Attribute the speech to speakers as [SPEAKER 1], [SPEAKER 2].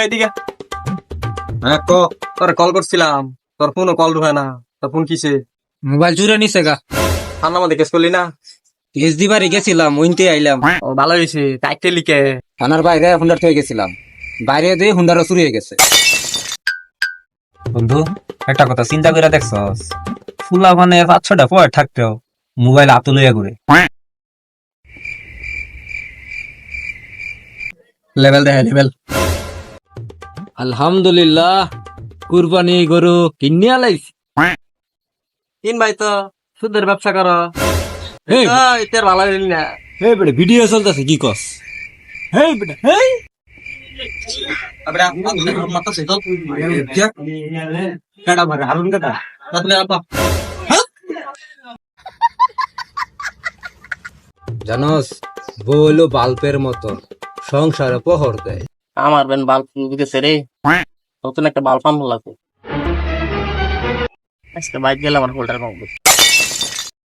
[SPEAKER 1] এদিকে হ্যাঁ তোর কল করছিলাম, তোর ফোনও কল ঢুকে না। তোর ফোন কিসে?
[SPEAKER 2] মোবাইল চুরে নিছে গা।
[SPEAKER 1] থানার মধ্যে কেস করলি না?
[SPEAKER 2] কেস দিবারই গেছিলাম, ওইনতে আইলাম।
[SPEAKER 1] ও ভালো হয়েছে, কাইটে লিখে।
[SPEAKER 2] থানার বাইরে হুন্ডার থেকে গেছিলাম, বাইরে দিয়ে হুন্ডারও চুরি হয়ে গেছে।
[SPEAKER 3] বন্ধু একটা কথা চিন্তা করে দেখছস, ফুলা মানে 5-6টা পয়েন্ট থাকতেও মোবাইল হাতে লইয়া ঘুরে।
[SPEAKER 1] লেভেল দেয় লেভেল।
[SPEAKER 2] আলহামদুলিল্লাহ, কুরবানি গরু কিনে আলাইছি।
[SPEAKER 1] তিন ভাই তো সুদের ব্যবসা করো,
[SPEAKER 2] এই
[SPEAKER 1] তোর ভালো হইলি না।
[SPEAKER 2] এই বেটা ভিডিও চলতেছে, কি কস? এই বেটা এই জানোস, বউ হলো বাল্বের মতো, সংসারে প্রহর দেয়।
[SPEAKER 1] আমার বেন বাল্ব দিতেছে রে, নতুন একটা বাল্ব আনবো লাগবে। আজকে বাইক গেলে আমার হোল্ডার কম